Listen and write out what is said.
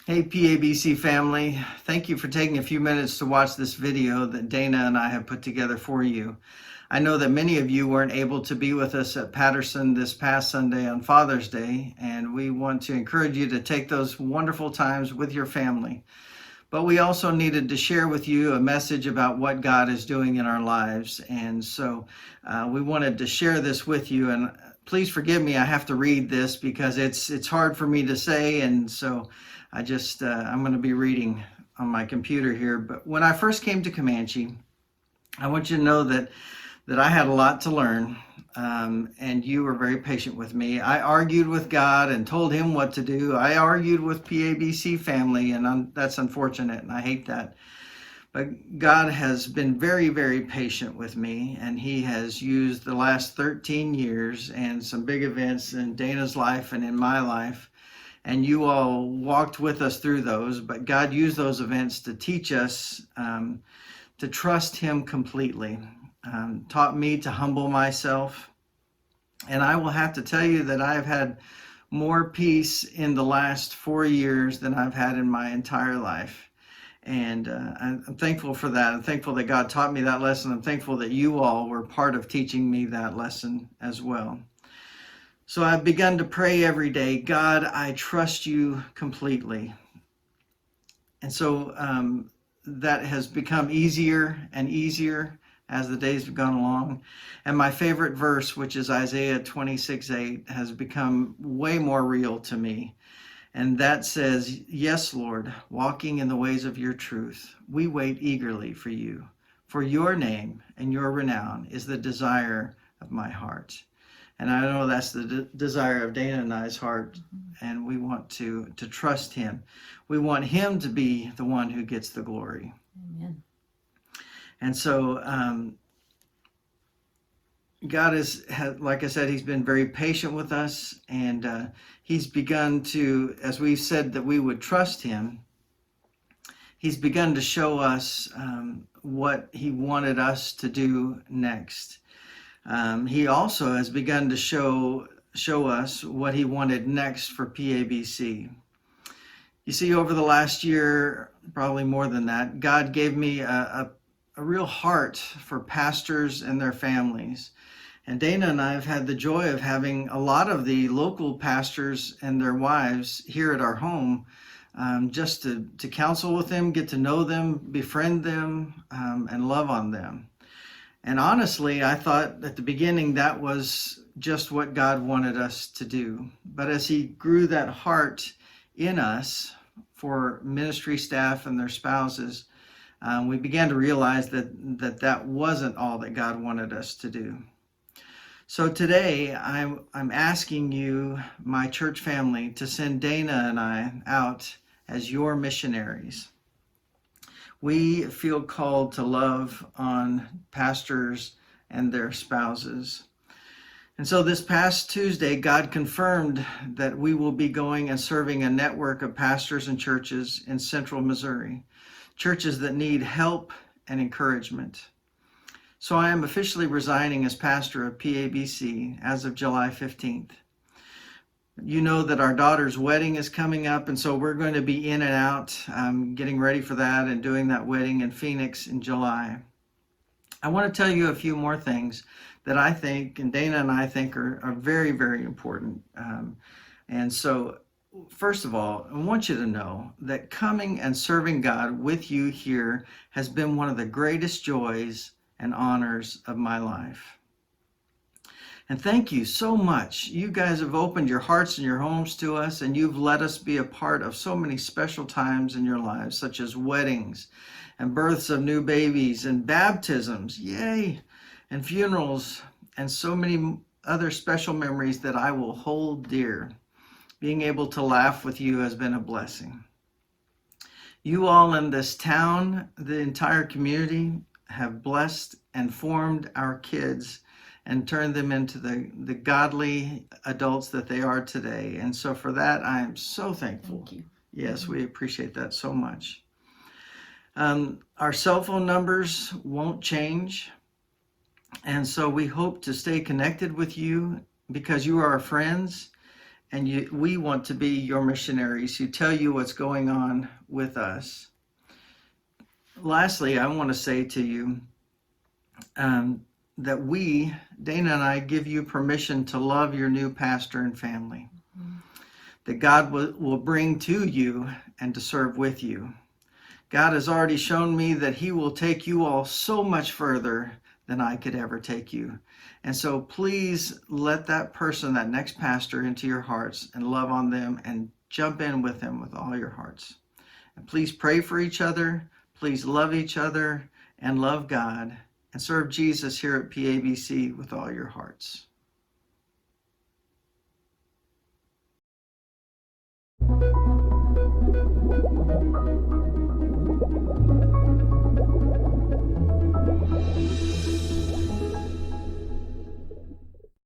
Hey PABC family, thank you for taking a few minutes to watch this video that Dana and I have put together for you. I know that many of you weren't able to be with us at Patterson this past Sunday on Father's Day, and we want to encourage you to take those wonderful times with your family. But we also needed to share with you a message about what God is doing in our lives, and so we wanted to share this with you. And please forgive me, I have to read this because it's hard for me to say, and so I'm going to be reading on my computer here. But when I first came to Comanche, I want you to know that I had a lot to learn, and you were very patient with me. I argued with God and told him what to do. I argued with PABC family, and that's unfortunate, and I hate that. But God has been very, very patient with me, and he has used the last 13 years and some big events in Dana's life and in my life. And you all walked with us through those, but God used those events to teach us to trust him completely, taught me to humble myself. And I will have to tell you that I've had more peace in the last 4 years than I've had in my entire life. And I'm thankful for that. I'm thankful that God taught me that lesson. I'm thankful that you all were part of teaching me that lesson as well. So I've begun to pray every day, God, I trust you completely. And so that has become easier and easier as the days have gone along. And my favorite verse, which is Isaiah 26:8, has become way more real to me. And that says, yes, Lord, walking in the ways of your truth, we wait eagerly for you. For your name and your renown is the desire of my heart. And I know that's the desire of Dana and I's heart, and we want to trust him. We want him to be the one who gets the glory. Amen. And so God has, like I said, he's been very patient with us, and he's begun to, as we've said that we would trust him, he's begun to show us what he wanted us to do next. He also has begun to show us what he wanted next for PABC. You see, over the last year, probably more than that, God gave me a real heart for pastors and their families. And Dana and I have had the joy of having a lot of the local pastors and their wives here at our home, just to counsel with them, get to know them, befriend them, and love on them. And honestly, I thought at the beginning that was just what God wanted us to do. But as he grew that heart in us for ministry staff and their spouses, we began to realize that wasn't all that God wanted us to do. So today, I'm asking you, my church family, to send Dana and I out as your missionaries. We feel called to love on pastors and their spouses. And so this past Tuesday, God confirmed that we will be going and serving a network of pastors and churches in central Missouri, churches that need help and encouragement. So I am officially resigning as pastor of PABC as of July 15th. You know that our daughter's wedding is coming up, and so we're going to be in and out, getting ready for that and doing that wedding in Phoenix in July. I want to tell you a few more things that I think, and Dana and I think, are very, very important. And so, first of all, I want you to know that coming and serving God with you here has been one of the greatest joys and honors of my life. And thank you so much. You guys have opened your hearts and your homes to us, and you've let us be a part of so many special times in your lives, such as weddings and births of new babies and baptisms, yay, and funerals, and so many other special memories that I will hold dear. Being able to laugh with you has been a blessing. You all in this town, the entire community, have blessed and formed our kids and turned them into the godly adults that they are today. And so for that, I am so thankful. Thank you. Yes, we appreciate that so much. Our cell phone numbers won't change. And so we hope to stay connected with you because you are our friends and we want to be your missionaries who tell you what's going on with us. Lastly, I want to say to you that we, Dana and I, give you permission to love your new pastor and family, that God will bring to you and to serve with you. God has already shown me that he will take you all so much further than I could ever take you. And so please let that person, that next pastor, into your hearts and love on them and jump in with them with all your hearts. And please pray for each other. Please love each other and love God and serve Jesus here at PABC with all your hearts.